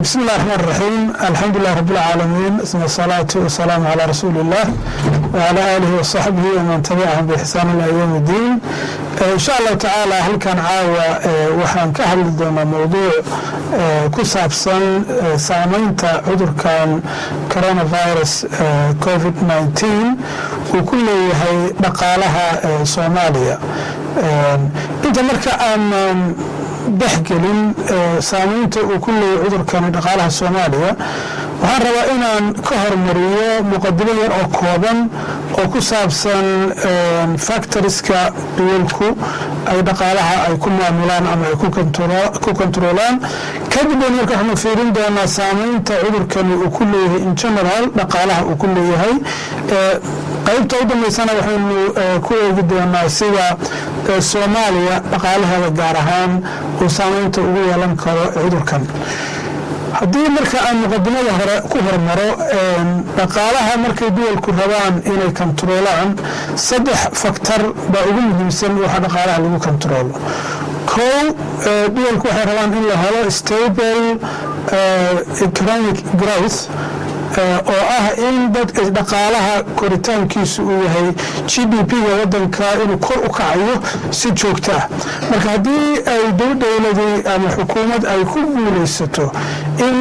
بسم الله الرحمن الرحيم. الحمد لله رب العالمين، ثم الصلاة والسلام على رسول الله وعلى آله وصحبه ومن تبعهم بإحسان إلى يوم الدين. إن شاء الله تعالى هل كان عاوة وحان كهل دونا موضوع كسابسا سامينتا عذر كان كورونا فيروس كوفيد 19 وكل هي بقالها صوماليا. انت مركا dhexgelin saamaynta uu ku leeyahay cudurkani dhaqaalaha Soomaaliya waxaan rabaa inaan ka hormariyo muqaddimo yar oo kooban oo ku saabsan factorieska duwalku ay dhaqaalaha ay ku maamulaan ama ay ku kontroolaan kadib waxaan fiirin doonaa saamaynta cudurkani uu ku leeyahay in general dhaqaalaha uu ku leeyahay qaybta u dambeysana waxaynu ku eegi doonaa sida Soomaaliya dhaqaalaha gaar ahaan uu saamaynta ugu yeelan karo cudurkan. haddii marka aan muqaddimada hore ku hormaro dhaqaalaha markay duwalku rabaan inay kontroolaan saddex faktor baa ugu muhiimsan waxa dhaqaalaha lagu kontroolo. kow, duwalku waxay rabaan in la helo stable economic growth oo ah in dadka dhaqaalaha koritaankiisu uu yahay GDP-ga wadanka inuu kor u kacayo si joogto ah. marka haddii ay dowladda ama xukuumad ay ku guuleysato in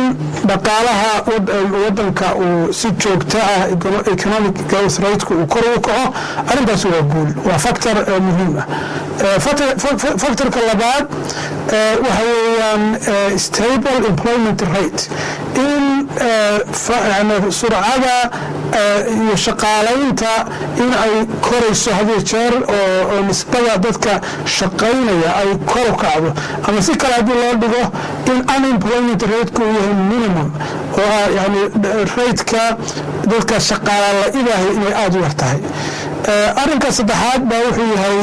dhaqaalaha wadanka uu si joogto ah economic growth rate-ku uu kor u kaco, arrintaas waa guul, waa factor muhiim ah. factorka labaad waxa weeyaan stable employment rate, in surcada iyo shaqaalaynta in ay korayso hadii jeer oo nisbada dadka shaqaynaya ay kor u kacdo, ama si kale hadii loo dhigo in unemployment rate-ku yahay minimum oo yani rate-ka dadka shaqaala la ilaahay inay aad u yar tahay. arrinka saddexaad baa wuxuu yahay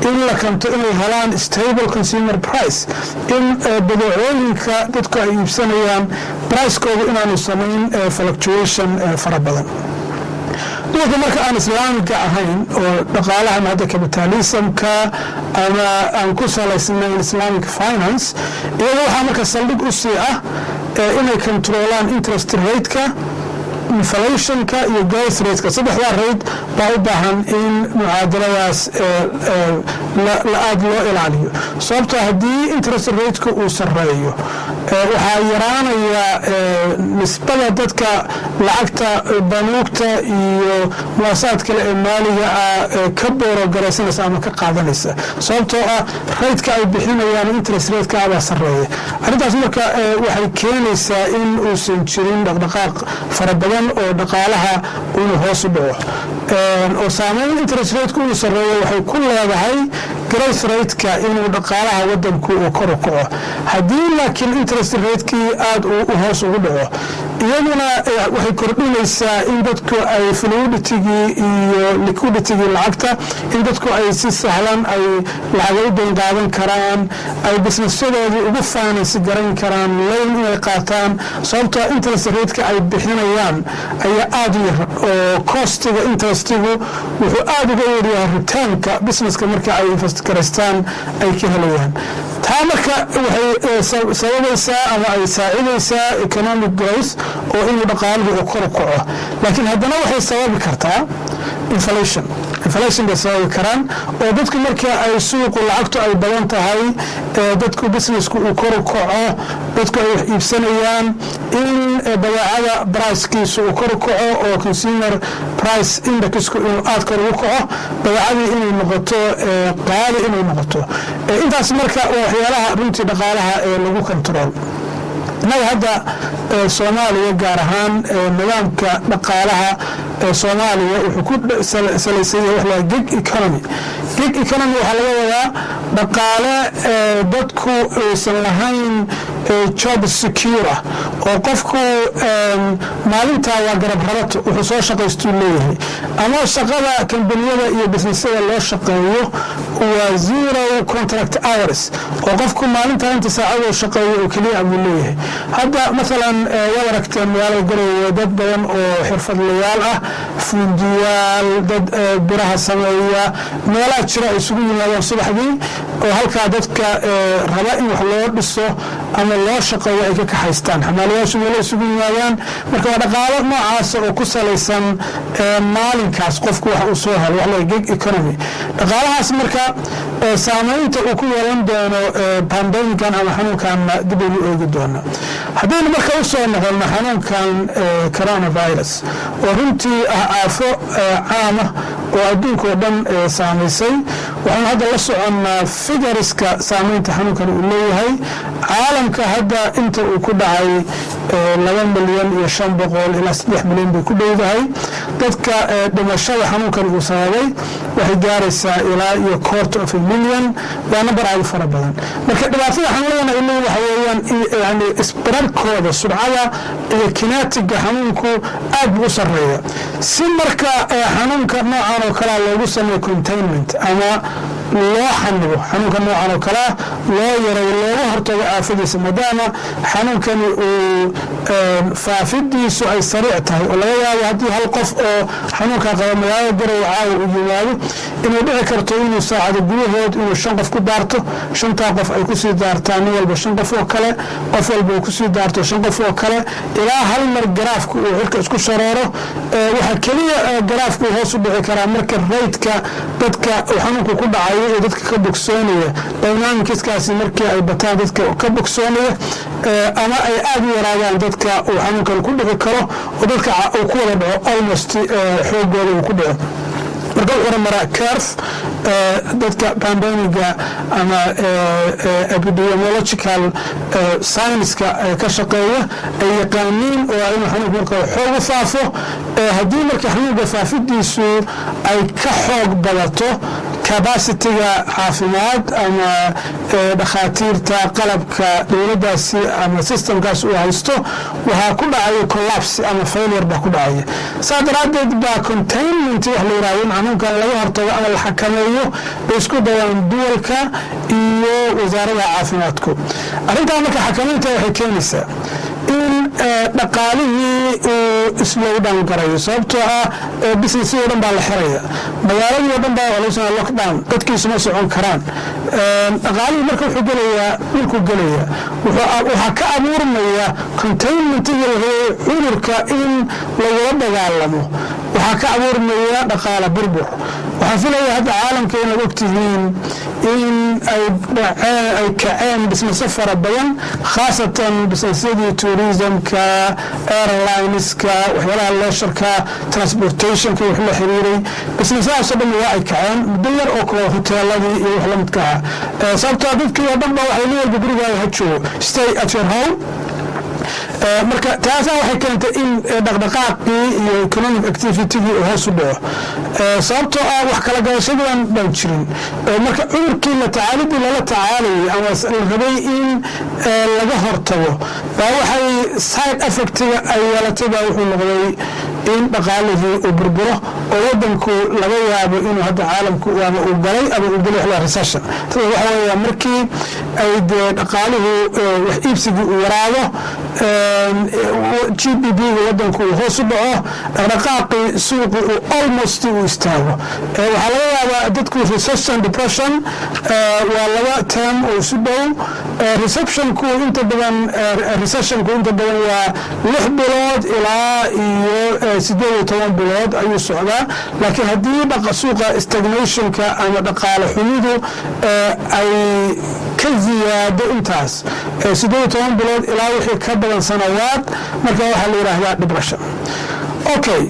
in la kanto inay helaan stable consumer price, in badeecooyinka dadku ay iibsanayaan price-koodu inaanu samayn fluctuation fara badan. duwalka marka aan islaamiga ahayn oo dhaqaalahan hadda capitalismka ama aan ku salaysnayn islamic finance, iyaga waxaa marka saldhig u sii ah inay kontroolaan interest rate-ka, inflationka iyo growth rate-ka. saddexdaa rate baa u baahan in mucaadaladaas la aad loo ilaaliyo, sababtoo haddii interest rate-ka uu sarreeyo waxaa yaraanaya nisbada dadka lacagta banuugta iyo muwaasaad kale ee maaliga ah ka boorogaraynaysa ama ka qaadanaysa, sababtoo ah rate-ka ay bixinayaan interest rate-ka baa sarreeya. arrintaas marka waxay keenaysaa in uusan jirin dhaqdhaqaaq fara badan oo dhaqaalaha uu hoos u dhaco, oo saamayn interest rate-ku uu sarreeyo waxay ku leedahay growth rate-ka inuu dhaqaalaha wadanku uu kor u kaco. haddii laakiin interest rate-kii aad u hoos ugu dhaco, iyaduna waxay kordhinaysaa in dadku ay fluidity-gii iyo liquidity-gii lacagta, in dadku ay si sahlan ay lacaga u bayn qaadan karaan, ay businessadooda ugu finance garan karaan, loan inay qaataan, sababtoo interest rate-ka ay bixinayaan ayaa aad u yar oo costiga interestigu wuxuu aad uga yaryahay ritaanka businesska marka ay invest garaystaan ay ka helayaan. taa marka waxay sababaysaa ama ay saacidaysaa economic growth oo inuu dhaqaaluhu uu kor u kaco, laakiin haddana waxay sababi kartaa inflation bay sababi karaan oo dadku marka ay suuqu lacagtu ay badan tahay, dadku businessku uu kor u kaco, dadku ay wax iibsanayaan, in badeecada price-kiisu uu kor u kaco oo consumer price index-ku inuu aad kor ugu kaco, badeecadii inay noqoto qaali inay noqoto. intaas marka waa waxyaalaha runtii dhaqaalaha ee lagu control. innaga hadda Soomaaliya gaar ahaan nidaamka dhaqaalaha Soomaaliya wuxuu ku salaysan yahay wax la gig economy. gig economy waxaa laga wadaa dhaqaale dadku aysan lahayn job secure ah, oo qofku maalintaa waa garab rabato wuxuu soo shaqaystuu leeyahay, ama shaqada kambaniyada iyo businessyada loo shaqeeyo waa zero contract hours oo qofku maalintaa inta saacadoo shaqeeyo oo keliya buu leeyahay. hadda maalan waad aragteen magaalada Garowe dad badan oo xirfadlayaal ah, fundiyaal, dad biraha sameeya, meelaha jira ay isugu yimaadaan subaxdii oo halkaa dadka raba in wax loo dhiso ama loo shaqeeyo ay ka kaxaystaan. xamaaliyaal shaqaalayaashu meelo isugu yimaadaan marka waa dhaqaalo noocaas oo ku salaysan maalinkaas qofku wax uu soo helo wax la gig economy dhaqaalahaas marka saamaynta uu ku yeelan doono pandemican ama xanuunkan dib ugu eegi doono haddaynu marka u soo noqono xanuunkan coronavirus oo runtii aafo caama oo adduunka oo dhan saamaysay waxaan hadda la soconnaa figuriska saamaynta xanuunkan uu leeyahay caalamka hadda inta uu ku dhacay 2,500,000 ilaa 3 milyan bay ku dhowdahay dadka dhimashada xanuunkan uu sababay waxay gaaraysaa ilaa iyo 250,000 waa number aad u fara badan marka dhibaatada xanuunadana ay leeyahay waxa weeyaan yani isbararkooda surcada iyo kinetiga xanuunku aad buu u sarreeya si marka xanuunka noocan oo kale loogu sameeyo containment ama loo xanibo xanuunka noocan oo kale loo yareeyo looga hortago aafadiisa maadaama xanuunkani uu faafidiisu ay sariic tahay oo laga yaabo haddii hal qof oo xanuunka qaba magaalada garowe caawa uu yimaado inay dhici karto inuu saacado gudahood inuu 5 qof ku daarto 5taa qof ay kusii daartaan nin walba 5 qof oo kale qof walba uu kusii daarto 5 qof oo kale ilaa hal mar garaafku uu xirka isku shareero waxa kaliya garaafku hoos u dhici karaa marka raydka dadka xanuunku ku dhacay iyo dadka ka bogsoonaya dynamicskaasi markii ay bataan dadka ka bogsoonaya ama ay aad u yaraadaan dadka uu xanuunkan ku dhici karo oo dadka uu ku wada dhaco almost xoogooda uu ku dhaco marka wuxuu maraa curve dadka pandemiga ama epidemiological science-ka ka shaqeeya ay yaqaaniin oo inuu xanuunku marka xoog u faafo haddii marka xanuunka faafidiisu ay ka xoog badato capacity-ga caafimaad ama dhakhaatiirta qalabka dowladdaasi ama systemkaas uu haysto waxaa ku dhacaya collapse ama failure baa ku dhacaya saa daraaddeed baa containment wax la yidhahdo in xanuunkan laga hortago ama la xakameeyo bay isku dayaan duwalka iyo wasaarada caafimaadku arrintaa marka xakamaynta waxay keenaysaa in dhaqaalihii uu slowdown garayo sababtoo ah businessi oo dhan baa la xiraya magaaladii oo dhan baa lagu sameeya lockdown dadkiisu ma socon karaan dhaqaalihii marka wuxuu gelayaa dhulku gelaya waxaa ka abuurmaya containmentiga cudurka in lagula dagaalamo waxaa ka abuurmaya dhaqaala burbur waxaan filaya hadda caalamka inaad ogtihiin in ay kaceen bisneso fara badan khaasatan bisnesyadii tourismka airlineska waxyaalaha leesharka transportationka wax la xiriiray bisnesahaasoo dhan waa ay kaceen muddo yar oo kale hoteeladii iyo wax la midka ah sababtoo dadkii oo dhan ba waxay leeyahay gurigaaga ha joogo stay at your home marka taasa waxay keentay in dhaqdhaqaaqii iyo economic activity-gii uu hoos u dhaco sababtoo ah wax kala gadashadan baan jirin marka cudurkii la tacaalidii lala tacaalayay ama la rabay in laga hortago baa waxay side effect-ga ay yeelatay baa wuxuu noqday in dhaqaalihii uu burburo oo wadanku laga yaabo inuu hadda caalamku ama uu galay ama uu galay xilli recession taas waxa weeyaa markii ay dhaqaaluhu wax iibsigii uu yaraado GDP-ga wadanku uu hoos u dhaco dhaqdhaqaaqii suuqi uu almost uu istaago waxaa laga yaabaa dadku recession depression waa laba term oo isu dhow recessionku inta badan waa 6 bilood ilaa iyo 18 bilood ayuu socdaa laakiin haddii suuqa stagnationka ama dhaqaale xumidu ay ka ziyaado intaas 18 bilood ilaa wixii ka badan sanawaad marka waxaa la yidhaahdaa depression okay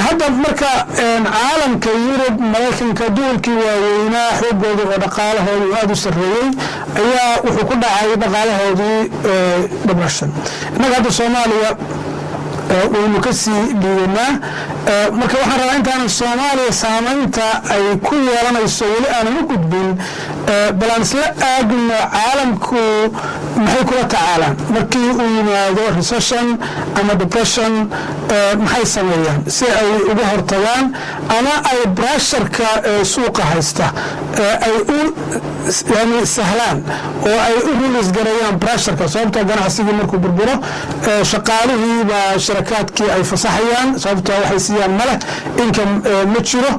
hadda marka caalamka Yurub Mareykanka duulkii waaweynaa xoogooda oo dhaqaalahooda aad u sarreeyay ayaa wuxuu ku dhacay dhaqaalahoodii depression inaga hadda Soomaaliya waynu ka sii dhiibanaa marka waxaan rabaa intaan Soomaaliya saamaynta ay ku yeelanayso weli aanan u gudbin balan isla aagno caalamku maxay kula tacaalaan markii uu yimaado recession ama depression maxay sameeyaan si ay uga hortagaan ama ay pressure-ka suuqa haysta ay u yani sahlaan oo ay u release gareeyaan pressure-ka sababtoo ganacsigii markuu burburo shaqaalihii baa shirkadkii ay fasaxayaan sababtoo waxay siiyaan male income ma jiro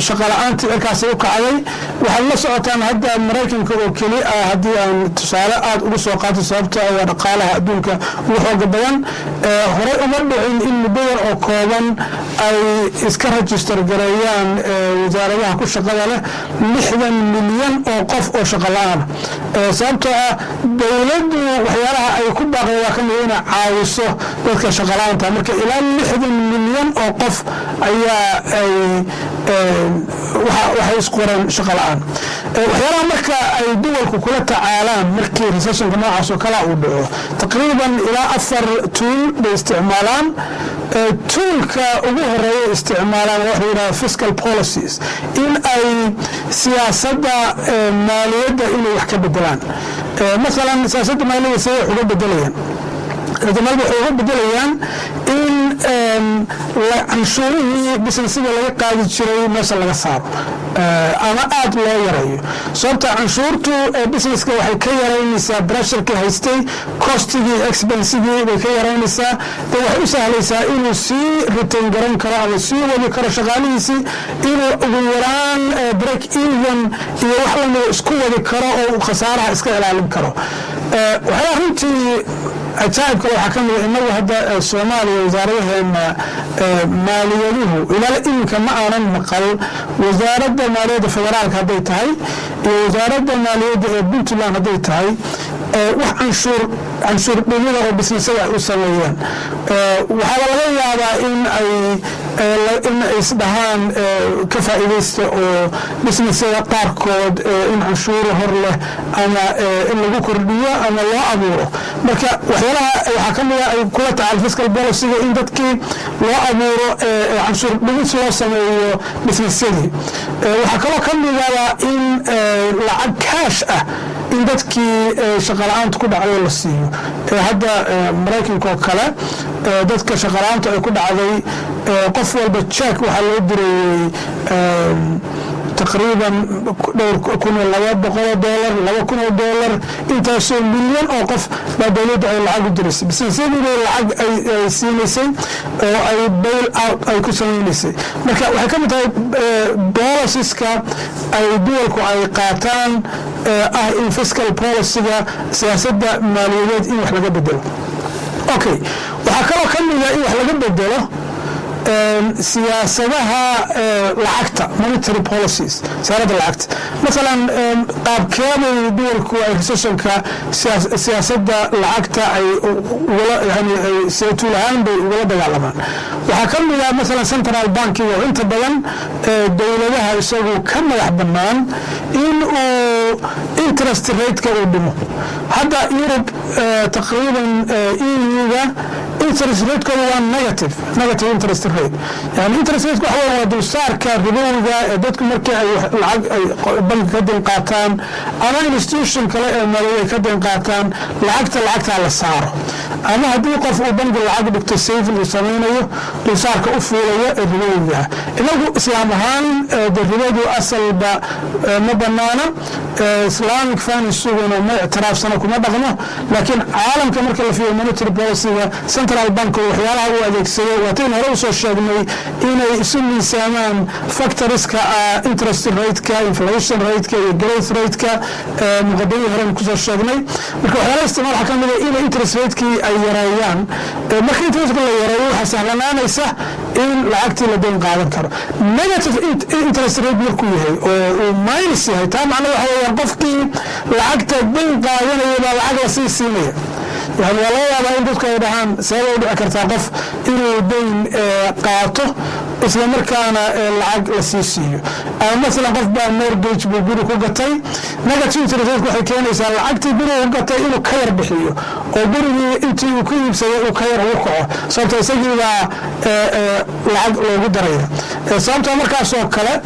shaqa la'aantii markaas u kacday waxa waxaad la socotaan hadda maraykanka oo keli ah haddii aan tusaale aad ugu soo qaato sababto waa dhaqaalaha adduunka ugu xooga badan horey uma dhicin in muddo yar oo kooban ay iska register gareeyaan wasaaradaha ku shaqada leh 60 milyan oo qof oo shaqo la-aan sababtoo ah dowladdu waxyaalaha ay ku baaqday waa ka mid inay caawiso dadka shaqo la-aanta marka ilaa 60 milyan oo qof ayaa ay waxay isqoreen shaqo la-aan waxyaalaha marka ay duwalku kula tacaalaan markii recessionka noocaas oo kale uu dhaco taqriiban ilaa 4 tool bay isticmaalaan toolka ugu horeeya isticmaalaan waxa yidhaha fiscal policies in ay siyaasadda maaliyadda inay wax ka bedelaan masalan siyaasadda maaliyadda say wax uga bedelayaan waxay uga bedelayaan in canshuurihii businesida laga qaadi jiray meesha laga saaro ama aad loo yareeyo sababta canshuurtu businesska waxay ka yaraynaysaa pressurkii haystay costigii expensigii bay ka yaraynaysaa de waxay u sahlaysaa inuu sii retain garan karo ama sii wadi karo shaqaalihiisii inuu ugu yaraan break even iyo wax lamida isku wadi karo oo khasaaraha iska ilaalin karo waxyaa runtii ajaa'ibka waxaa ka mida inagu hadda soomaaliya wasaaradaheena maaliyaduhu ilaa iminka ma aanan maqal wasaaradda maaliyadda federaalka hadday tahay iyo wasaaradda maaliyadda ee puntland hadday tahay wax canshuur dhimida oo bisnesada ay u sameeyeen waxaaba laga yaabaa in ay isdhahaan ka faa'iidaysta oo bisnesada qaarkood in canshuuro hor leh ama in lagu kordhiyo ama loo abuuro marka waxyaalaha waxaa ka mida ay kula tacaal fiscal policyga in dadkii loo abuuro canshuur dhigis loo sameeyo bisnesyadii waxaa kaloo ka midaba in lacag kaash ah in dadkii shaqala-aanta ku dhacday la siiyo hadda maraykanka oo kale dadka shaqala-aanta ay ku dhacday qof walba jack waxaa loo dirayey تقريبا كن $200 intaasoo milyan oo qof baa dowladda ay lacag u diraysay bisnesyadii bay lacag ay siinaysay oo ay bail out ay ku samaynaysay marka waxay ka mid tahay boliciska ay duwalku ay qaataan ah in fiscal policyga siyaasadda maaliyadeed in wax laga bedelo okay waxaa kaloo ka mida in wax laga bedelo siyaasadaha lacagta monetary policies siyaasadda lacagta masalan qaabkeeday duwalku ay recessionka siyaasadda lacagta ay seetuul ahaan bay ugula dagaalamaan waxaa ka mid ah masalan central bankiga oo inta badan dowladaha isagu ka madax bannaan in uu interest rateka uu dhimo hadda Yurub taqriiban EU-ga interest ratekooda waa negative interest rate yani interest rate waxa waa dulsaarka ribowga ee dadku markii ay lacag ay bank ka din qaataan ama institution kale ee maaliyadeed ka din qaataan lacagta la saaro ama haddii qof uu bangi lacag dhigto saving uu samaynayo dulsaarka u fuulayo ee ribowga inagu islaam ahaan ribowdu asalba ma banaana islamic finance-guna ma ictiraafsana kuma dhaqmo laakiin caalamka marka la fiiriyo monetary policy-ga central bank waxyaalaha uu adeegsado waatiin hore usoo sheegnay inay isu miisaamaan factoriska interest rateka inflation rateka iyo growth rateka muqadimihii hore kusoo sheegnay marka waxyaalaha isticmaal waxaa ka mid ah inay interest ratekii ay yareeyaan marka interest-ka la yareeyo waxaa sahlanaanaysa in lacagtii la dayn qaadan karo negative interest rate markuu yahay oo uu minus yahay taa macnaa waxa weeyaan qofkii lacagta dayn qaadanaya baa lacag la sii siinaya يعني والله يا إن دكتور دهان سبب أكرت قف إنه بين قاطه إسلا مركانا العقل السياسي مثلا قف بقى مورجيج بيقولوا كوجتاي نجاتيو تريزات كحكيان إسلا العقل بيقولوا كوجتاي إنه خير بحيه أو بيقولوا أنت وكيل بسيء وخير وقعه صارت يسجل العقل وقدريه صارت مركز وكلا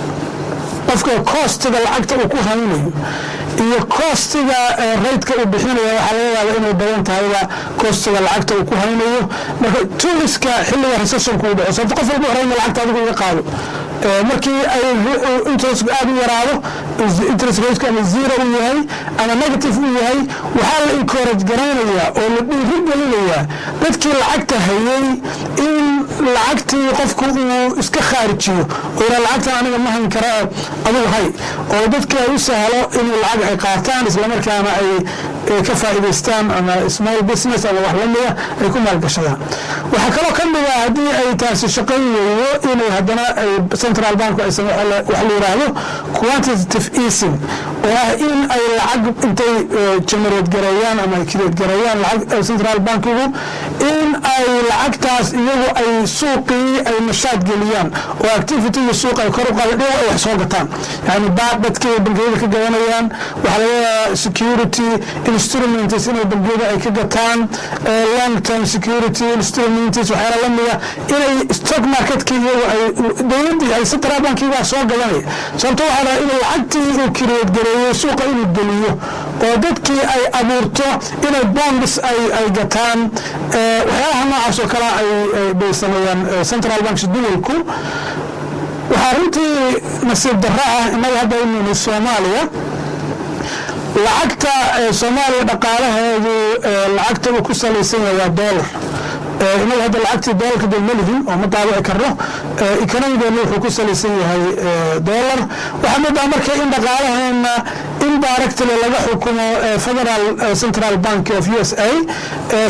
qofka costiga lacagta uu ku haynayo iyo costiga rate-ka uu bixinayo waxa laga yaabaa inay badan tahay costiga lacagta uu ku haynayo marka tooliska xilliga recession-ku dhaco sababta qof walba horeyna lacagta adigu iga qaado markii ay interest aad u yaraado interest rate ama zero u yahay ama negative u yahay waxaa la encourage garanayaa oo la dhiirigelinayaa dadkii lacagta hayay in lacagtii qofku uu iska khaarijiyo oo ila lacagtan aniga ma hayn kara adigu hay oo dadka ay u sahlo inuu lacag ay qaataan isla markaana ay ka faa'iidaystaan ama small business ama wax lamida ay ku maalgashadaan waxaa kaloo ka mid ah haddii ay taasi shaqayn weydo inay haddana central bank ay wax la yidhaahdo quantitative easing oo ah in ay lacag intay generate gareeyaan ama ay create gareeyaan lacag central bankigu in ay lacagtaas iyagu ay suuqii ay nashaad geliyaan oo activity-ga suuqa ay kor u qaadaan ay wax soo gataan yani dadkii bangiyada ka gadanayaan waxaa laga security instruments inay bangiyada ay ka gataan long term security instruments waxyaala la mida inay stock marketkii iyagu ay dowladdii ay central bankiga soo gadanaya sababto waxaa lahaa inay lacagtii uu create gareeyo suuqa inuu geliyo oo dadkii ay abuurto inay bonds ay gataan waxyaalaha noocaas oo kale bay sameeyaan central banks duwalku waxaa runtii nasiib darro ah innaga hadda inaynu Soomaaliya lacagta Soomaaliya dhaqaalaheedu lacagta uu ku salaysan yahay dollar inaga hadda lacagtii dollarka dowladda oo ma daawaci karno economiga wuxuu ku salaysan yahay dollar waxa mid ah markay in dhaqaalaheena indirectly laga xukumo Federal Central Bank of USA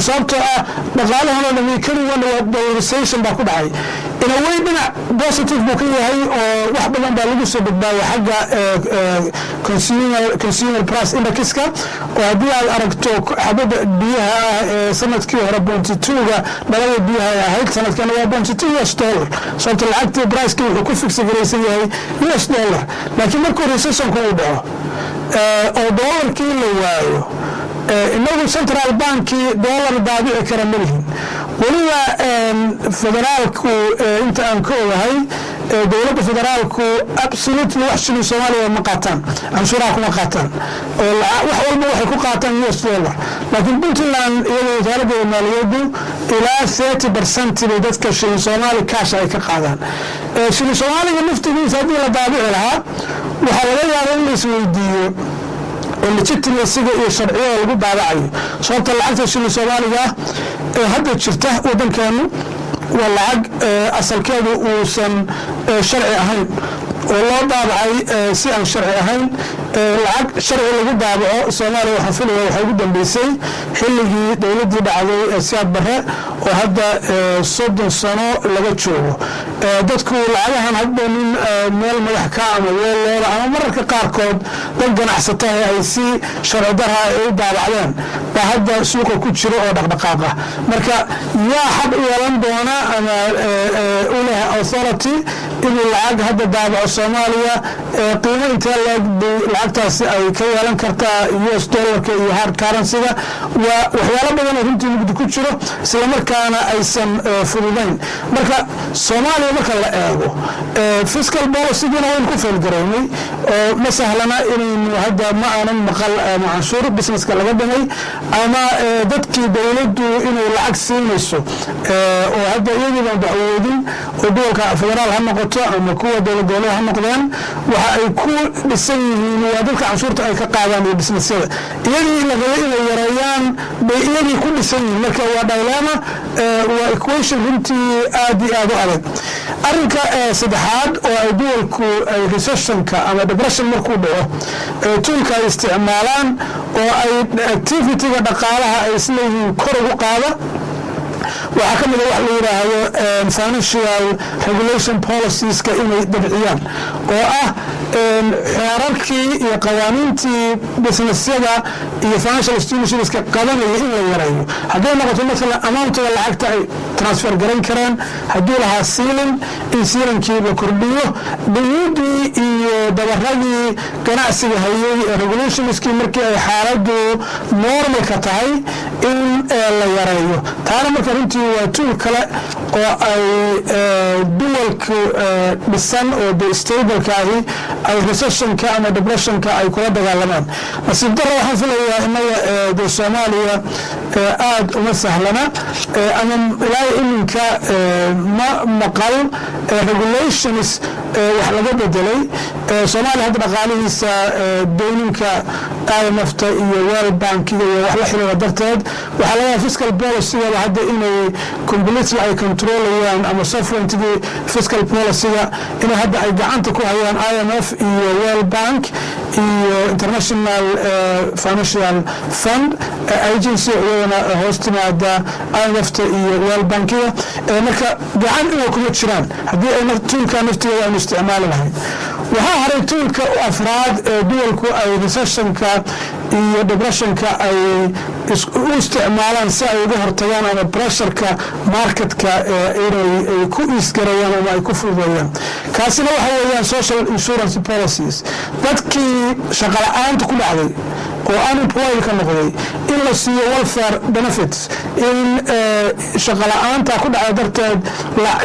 sababtoo ah dhaqaalaheena economiga waa dollarization baa ku dhacay in a way dhinac positive buu ka yahay oo wax badan baa lagu soo badbaadiyay xagga consumer price index-ka oo haddii aad aragto xabada biyaha sanadkii hore 0.2 dhalada biyaha ahayd sanadkan waa 0.2 US dollar sababta lacagtii price-kii wuxuu ku fix garaysan yahay US dollar laakiin markuu recession-ku uu dhaco oo dollarkii la waayo inagu central banki dollar daabici kara ma lihin weliba federaalku inta aan ka ogahay dowladda federaalku absolutely wax shilin Soomaaliya ma qaataan canshuuraha kuma qaataan oo wax walba waxay ku qaataan US dollar laakiin Puntland iyadoo wasaaradda maaliyaddu ilaa 30% bay dadka shilin Soomaali cash ay ka qaadaan shilin Soomaaliga naftigiisa haddii la daabici lahaa waxaa laga yaabaa in la isweydiiyo legitimacy iyo sharciga lagu daabacayo sababta lacagta shilin Soomaaliga hadda jirta wadankeenu waa lacag asalkeedu uusan sharci ahayn oo loo daabacay si aan sharci ahayn lacag sharci lagu daabaco Soomaaliya waxaan filayaa waxay ugu dambeysay xilligii dowladdii dhacday Siyaad Barre oo hadda 30 sano laga joogo dadku lacagahan hadda nin meel madax ka ama weelooda ama mararka qaarkood dad ganacsatada ay si sharci darra ay u daabacdeen baa hadda suuqa ku jiro oo dhaqdhaqaaqa marka yaa xaq yeelan doona ama u leh authority inuu lacag hadda daabaco Soomaaliya qiimo intee lacagtaasi ay ka yeelan kartaa US dollarka iyo hard currency-ga waa waxyaalo badan oo runtii mugdi ku jiro isla markaana aysan fududayn marka Soomaaliya marka la eego fiscal policy-guna way ku feelgareeyay oo ma sahlana inuu hadda ma aanan maqal canshuur business-ka laga dhimay ama dadkii dowladdu inuu lacag siinayso oo hadda iyadoo aan dacwoodin oo dowladka federaal ha noqoto ama kuwa dowladda ha noqdaan waxa ay ku dhisan yihiin waa dadka canshuurta ay ka qaadaan iyo business-yada iyadii la rabay inay yareeyaan bay iyadii ku dhisan yihiin marka waa dilemma waa equation runtii aad iyo aad u adag arrinka saddexaad oo ay dowladku ay recession-ka ama depression markuu dhaco toolka ay isticmaalaan oo ay activity-ga dhaqaalaha ay isleeyihiin kor ugu qaada waxaa ka mid ah wax la yiraahdo financial regulation policies-ka inay dabciyaan oo ah xeerarkii iyo qawaaniintii businessyada iyo financial institutionska qabanaya in la yareeyo hadday noqoto mesela amountiga lacagta ay transfer garan karaan haddii lahaa sealing in sealingkii la kordhiyo dowladdii iyo dabaradii ganacsiga hayay regulationskii markii ay xaaladdu normalka tahay in la yareeyo taana marka runtii waa tool kale oo ay duwalku dhisan oo de stablekaahi ay recessionka ama depressionka ay kula dagaalamaan nasiib darro waxaan filayaa innaga dee Soomaaliya aad uma sahlana ama ilaa iminka ma maqal regulations wax laga bedelay Soomaaliya hadda dhaqaalihiisa dowladka IMF-ta iyo World Bank iyo wax la xiriira darteed waxa laga fiscal policy hadda inay completely ay controlayaan ama sovereignty fiscal policy inay hadda ay gacanta ku hayaan IMF iyo World Bank iyo International Financial Fund Agency iyana hoostimaada IMF-ta iyo World Bank marka gacan inay kuma jiraan haddii ay naftuulka naftigeeda ay isticmaali lahayn waxaa haray tuulka afraad duwalku ay recessionka iyo depressionka ay u isticmaalaan si ay uga hortagaan ama pressureka marketka inay ku isgarayaan ama ay ku fududeeyaan kaasina waxa weeyaan social insurance policies dadkii shaqa la'aanta ku dhacday oo unemployed ka noqday in la siiyo welfare benefits in shaqa la'aanta ku dhacday darteed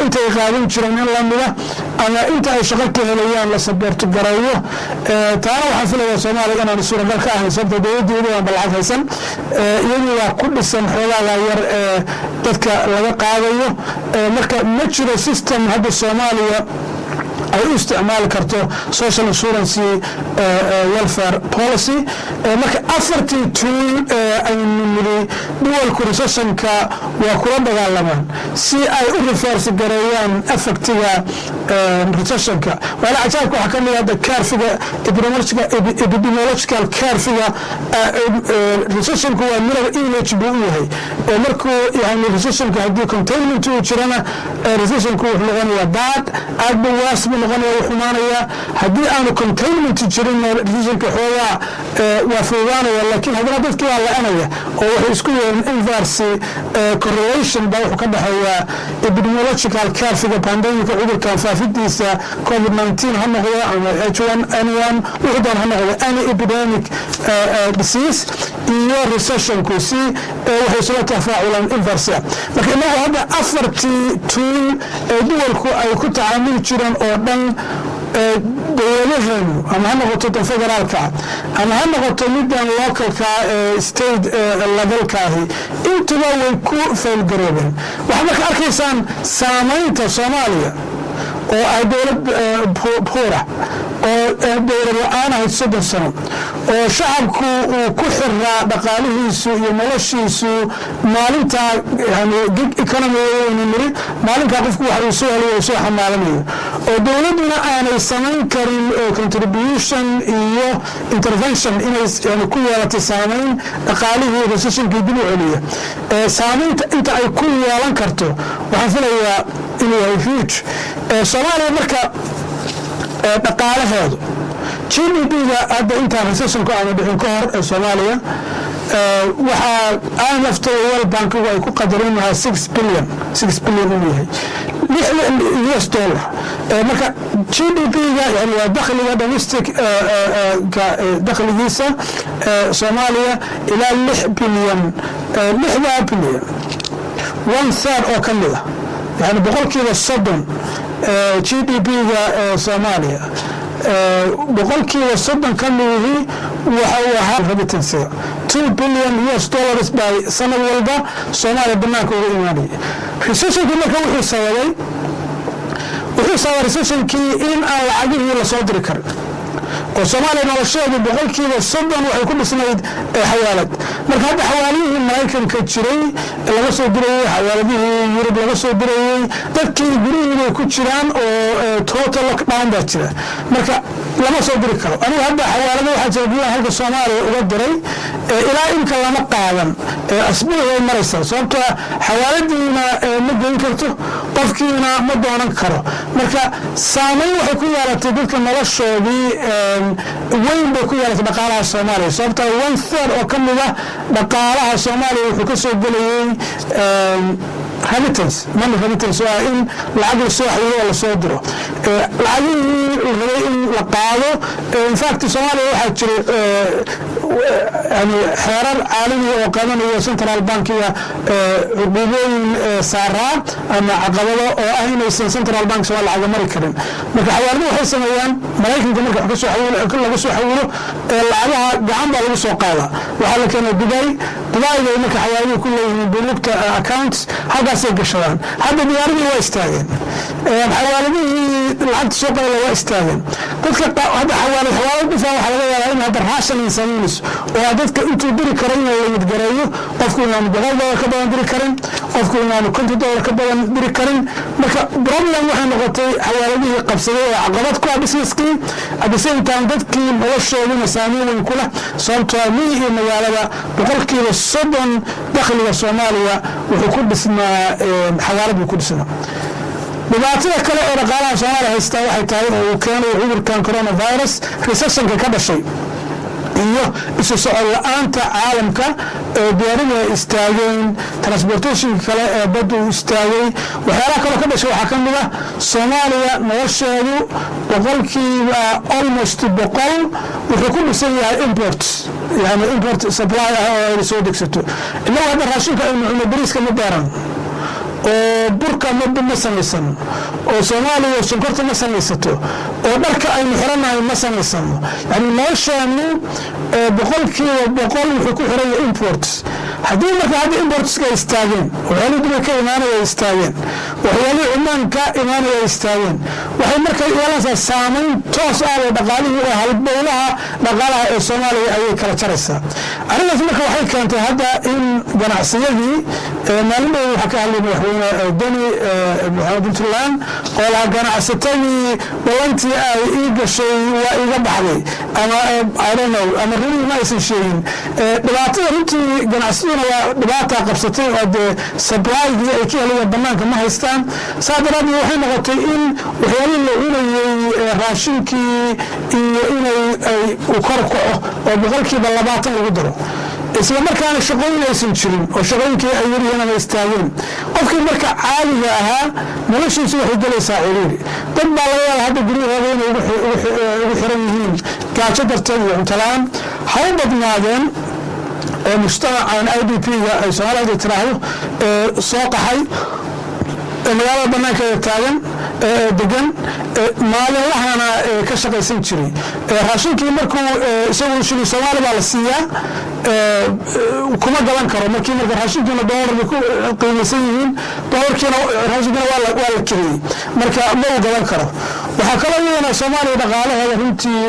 intay qaadan jireen in la mida ama inta ay shaqa ka helayaan la sabeerto garayo taana waxaan filayaa Soomaaliya inaan suuragal ka ahayn sababta dowladda aan balcad haysan iyadoo waa ku dhisan xoolaha yar dadka laga qaadayo marka ma jiro system hadda Soomaaliya ay u isticmaali karto social insurance welfare policy marka afartii tool ay nimid duwalku recessionka waa kula dagaalamaan si ay u reverse gareeyaan effectiga recessionka wala ajaabku waxa kamid ah carfiga epidemiological carfiga recessionku waa mirror image buu yahay markuu yani recessionka hadii containment uu jirana recessionku wuxuu noqonayaa bad aad wasb noqonaya xumaanaya hadii aanu containment jirin recessionka xoogaa waa fuudaanaya laakiin hadana dadkii waa la'anaya oo wuxuu isku yeelan inverse correlation baa wuxuu ka dhaxeeya epidemiological carfiga pandemic cudurkan faafidiisa COVID-19 ha noqdo ama H1N1 wuxuu doon ha noqdo any epidemic disease iyo recession ku si waxay soo tafaaculan inverse marka inagu hadda afartii tool duwalku ay ku tacaamuli jireen oo dhan dowladaheenu ama ha noqoto federaalka ama ha noqoto middan localka state levelkaahi intuba way ku faylgaroobeen waxaa marka arkaysaan saamaynta Soomaaliya oo ay dowlad poora oo dowlad la'aan ahayd 30 sano oo shacabku uu ku xiraa dhaqaalihiisu iyo noloshiisu maalinta yani gig economy maalinta qofku waxa uu soo helayo soo xamaalanayo oo dowladuna aanay samayn karin contribution iyo intervention inay ku yeelato saamayn dhaqaalihii recessionka dib u celiya saamaynta inta ay ku yeelan karto waxaan filayaa inuu yahay huge Soomaaliya marka dhaqaalaheedu GDP-ga hadda intaan recessionku aanu dhicin ka hor Soomaaliya waxaa IMF-ta World Bank ay ku qadareen 6 billion inuu yahay US dollar marka GDP-ga yani waa dakhliga domestic dakhligiisa Soomaaliya ilaa 6 billion 6 billion 1/3 oo kamid ah يعني بقولكيبا الصدن GDP-ga Soomaaliya بقولكيبا الصدن كله وهو ريميتنسي 2 billion US dollars by سنة والبا Soomaaliya بناك وإيماني recession كنا كوحي سوالي وحي سوالي recession كي إن العجيه لا صدر كر وصوماليا نرشاد بقولكيبا الصدن وحي كل سنة حوالد marka hadda xawaalihii Mareykanka jiray laga soo diray xawaaladihii Yurub laga soo diray dadkii guriyada ku jiraan oo total lockdown baa jira marka lama soo diri karo aniga hadda xawaalada waxa jira halka Soomaaliya uga diray ilaa inka lama qaadan asbuucii maraysa sababtoo xawaaladiina ma goyn karto qofkiina ma doonan karo marka saameyn waxay ku yeelatay dadka noloshoodii weyn bay ku yeelatay dhaqaalaha Soomaaliya sababtoo 1/3 oo kamid ah dhaqaalaha Soomaaliya wuxuu ka soo galayay remittance money remittance waa in lacag la soo xawilo oo la soo diro lacagihii rabay in la qaado in fact Soomaaliya waxaa jira yani xeerar caalami oo qabanaya central bankiga xuquuqooyin saaraa ama caqabado oo ah inaysan central bank soo lacag mari karin marka xawaaladu waxay sameeyaan Mareykanka marka wax soo xawilo laga soo xawilo lacagaha gacan baa lagu soo qaada waxa la keenay Dubai marka xawaaladu ku leeyihiin bulugta accounts halkaasay gashadaan hadda diyaaradii waa istaageen xawaaladii lacagta soo qaada waa istaageen dadka hadda xawaalad waxa laga yaabaa in hadda raashin insaaniis oo dadka intuu diri karin la midgareeyo qofku inuu $100 ka badan diri karin qofku inuu $50 ka badan diri karin marka problem waxay noqotay xawaaladii qabsaday oo caqabad ku ah businesskii adisaytaan dadkii noloshooda saameyn ku leh sababtoo ah iyo magaalada boqolkiiba 30 dakhliga Soomaaliya wuxuu ku dhismaa xawaaladu ku dhismaa dhibaatada kale ee dhaqaalaha Soomaaliya haysta waxay tahay oo keenay cudurkan coronavirus recession ka dhashay iyo isu socod la'aanta caalamka ee diyaaradaha istaageen transportation kale ee baddu istaagay waxyaalaha kale ka dhashay waxaa kamid ah Soomaaliya nolosheedu boqolkiiba almost 100 wuxuu ku dhisan yahay import yani import supply oo soo degsato ilaa hadda raashinka aynu bariiska ma beeran oo burka ma samaysan oo Soomaaliya sonkorta ma samaysato oo dharka aynu xiranahay ma samaysan yani nolosheenu boqolkiiba 100 wuxuu ku xiran yahay import haddii marka hadda importska istaageen waxyaalaha ka imaanaya istaageen waxyaalaha Cumaanka imaanaya istaageen waxay marka yeelanaysaa saameyn toos ah oo dhaqaalihi oo halbowlaha dhaqaalaha ee Soomaaliya ay kala jaraysaa arrintaas marka waxay keentay hadda in ganacsiyadii maalinba waxa ka hadlay madaxweyne Dani Maxamed Abdullaah oo la ganacsatadii balantii ay gashay waa iga baxday ama I don't know ama runtii ma aysan sheegin dhibaatada runtii ganacsiyada waa dhibaato qabsatay oo supply-gii ay ka helayeen banaanka ma haystaan saadaraadii waxay noqotay in waxyaalaha la cunayay raashinkii iyo inay u kor kaco oo boqolkiiba 20 lagu daro isla markaana shaqooyin aysan jirin oo shaqooyinkii ay yariyeen ama istaageen qofkii marka caadiga ahaa noloshiisu waxay galaysaa ciriiri dad baa laga yaabaa hadda guriyahooda inay ugu xiran yihiin gaajo darteed iyo cunto la'aan ha u badnaadeen mujtamacan IDP-ga ay Soomaaliya tiraahdo soo qaxay magaalada banaanka taagan degan maalinlahana ka shaqaysan jiray raashinkii markuu isagu shilin Soomaali baa la siiyaa kuma galan karo markii marka raashinkina $1 ku qiimaysan yihiin $1kiina raashinkina waa la kiriyay marka ma uu galan karo waxa kale oo Soomaaliya dhaqaalaheeda runtii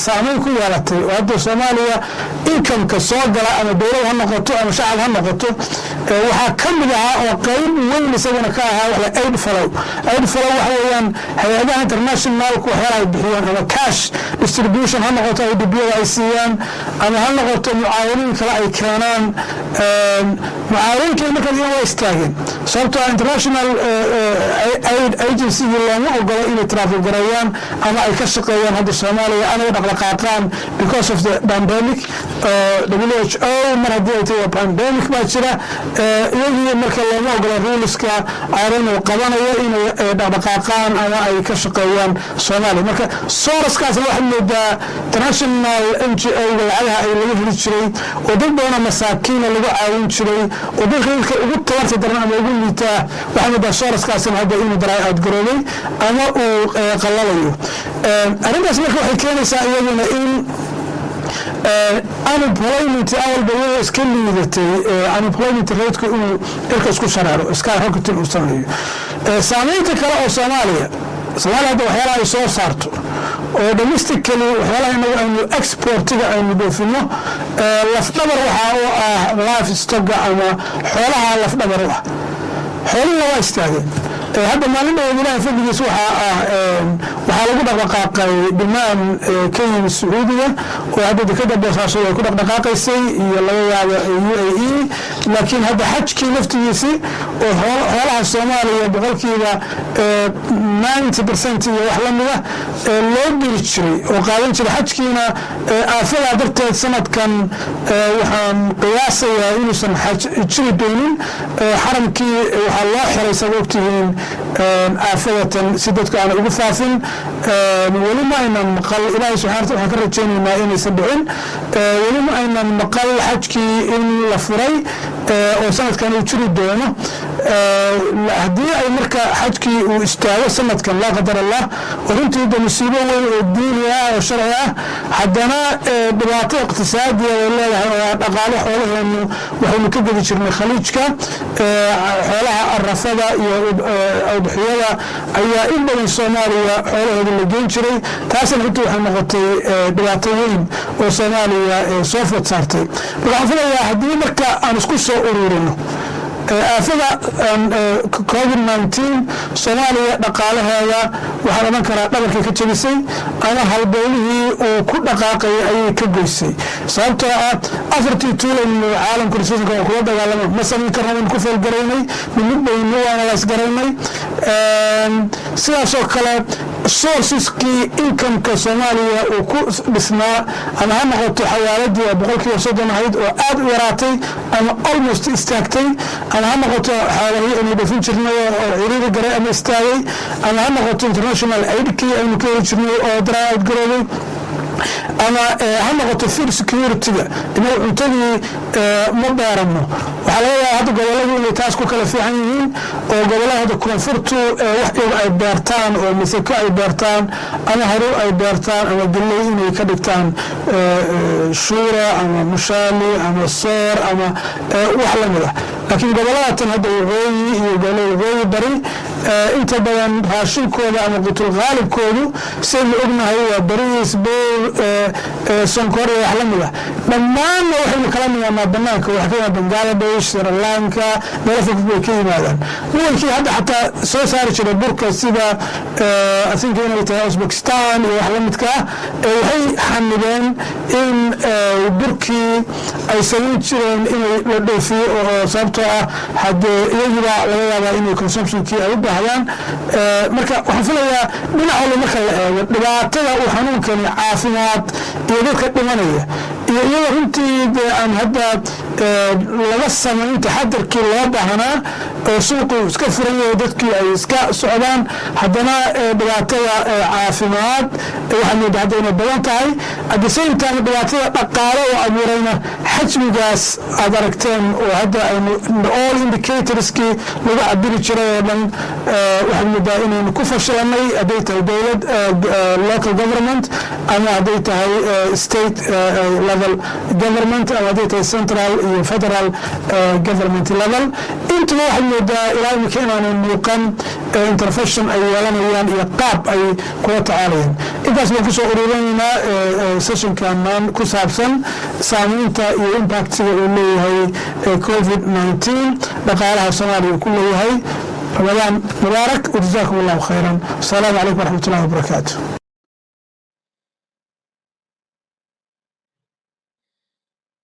saameyn ku yeelatay oo hadda Soomaaliya income-ka soo gala ama dawlad ha noqoto ama shacab ha noqoto waxa kamid ah oo qayb weyn isaguna ka ahaa aid flow waxa weeyaan hay'adaha international ku waxay bixiyaan ama cash distribution ha noqoto ay dibiyada ay siiyaan ama ha noqoto mucaawiniin kale ay keenaan mucaawiniinka marka ay istaageen sababtoo international aid agency lama ogolo inay travel gareeyaan ama ay ka shaqeeyaan hadda Soomaaliya ama dhaqdhaqaaqaan because of the pandemic WHO mar haddii ay tahay pandemic baa jira iyagii marka lama ogolo ruleska ayran qabanayo inay dhaqdhaqaaqaan ama ay ka shaqeeyaan Soomaaliya marka Soroskaas waxa moodaa international NGO lacagaha ay laga heli jiray oo dad badan masaakiin lagu caawin jiray oo dadka ugu tabarta daran ama ugu liita waxa moodaa Soroskaas hadda inuu daray aad garoobay ama uu qalalayo arrintaas marka waxay keenaysaa iyaduna in unemployment awal baa iska liidatay unemployment rate-ku inuu irka isku sharaaro iska rocket uu sameeyo saameynta kale oo Soomaaliya hadda waxyaalaha ay soo saarto oo domestically waxyaalaha inagu aynu exportiga aynu dhoofino lafdhabar waxa oo ah livestock ama xoolaha lafdhabar ah xoolaha waa istaageen hadda maalinta Ilaahay fadligiisa waxa lagu dhaqaaqay dhimaan Kenya Sacuudiga oo hadda dekada Boosaaso ay ku dhaqaaqaysay iyo laga yaabo UAE laakiin hadda xajkii laftigiisa oo xoolaha Soomaaliya boqolkiiba 90% iyo wax la mida loo diri jiray oo qaadan jiray xajkiina aafadaa darteed sanadkan waxaan qiyaasayaa inuusan xaj jiri doonin xaramkii waxaa loo xiray saad ogtihiin aafadatan si dadku aana ugu faafin weli ma aynan maqal ilaahay subxana wataala waxaan ka rajaynaynaa inaysan dhicin weli ma aynan maqal xajkii in la furay oo sanadkan uu jiri doono haddii ay marka xajkii uu istaago sanadkan laa qadar allah oo runtii de musiibo weyn oo diini ah oo sharci ah haddana dhibaato iqtisaadiya ay leedahay oo dhaqaale xoolaheenu waxaynu ka gedi jirnay khaliijka xoolaha arafada iyo awdaxiyada ayaa in badan soomaaliya xoolahooda la geen jiray taasina runtii waxay noqotay dhibaato weyn oo soomaaliya soo food saartay marka waxaan filayaa haddii marka aan isku soo ururino aafada covid-19 soomaaliya dhaqaalaheeda waxaan odhan karaa dhabarkii ka jebisay ama halbowlihii uu ku dhaqaaqayay ayay ka goysay sababtoo ah afartii tuulaynu caalamka rasuulka oo kula dagaalama ma samayn karna waynu ku feelgaraynay midmid baynu waana laasgaraynay sidaasoo kale sourceskii incomeka soomaaliya uu ku dhisnaa ama ha noqoto xawaaladii oo 30% ahayd oo aad u yaraatay ama almost istaagtay ama ha noqoto xoolahii aynu dhafin jirnay oo ciriiri garay ama istaagay ama ha noqoto international aidkii aynu ka heli jirnay oo daraad garoobay ama ha noqoto food security-ga inay cuntadii ma beerano waxaa laga yaabaa hadda gobolladu inay taas ku kala fiican yihiin oo gobollada koonfurtu wax iyaga ay beertaan oo masako ay beertaan ama haruur ay beertaan ama galley inay ka dhigtaan shuura ama mushaali ama soor ama wax la mid ah laakiin gobollada tan hadda waqooyi iyo gobollada waqooyi bari inta badan raashinkooda ama qutul qaalibkoodu sidaynu ognahay waa bariis bool sonkor iyo wax la mid ah dhammaanna waxaynu kala nimaanaa banaanka waxa ka yimaada bangladesh sri lanka meelo fog bay ka yimaadaan duwalkii hadda xataa soo saari jiray burka sida asinka inay tahay uzbekistan iyo wax la midka ah waxay xanibeen in burkii ay samayn jireen inay la dhoofiyo oo sababtoo ah haddee iyagiiba laga yaabaa inay consumptionkii ay u baahdaan marka waxaan filayaa dhinac walba marka la eego dhibaatada uu xanuunkani caafimaad iyo dadka dhimanaya iyo iyada runtii dee aan hadda laga samayn taxadarkii loo baahnaa oo suuqu iska furan yahay dadkii ay iska socdaan haddana dhibaatada caafimaad waxaa moodaa hadda inay badan tahay at the same time dhibaatada dhaqaale oo abuurayna xajmigaas aad aragteen oo hadda aynu all indicatorskii lagu cabiri jiray oo dhan waxaad moodaa inaynu ku fashilanay hadday tahay dowlad local government ama hadday tahay state level government ama hadday tahay central iyo federal government level intuba waxaad moodaa ilaa imika inaanay muuqan intervention ay yeelanayaan iyo qaab ay kula tacaalayaan intaas baan kusoo ururinaynaa sessionkanan ku saabsan saamaynta iyo impactiga uu leeyahay covid-19 dhaqaalaha soomaaliya uu ku leeyahay رمضان مبارك وجزاكم الله خيرا. السلام عليكم ورحمة الله وبركاته.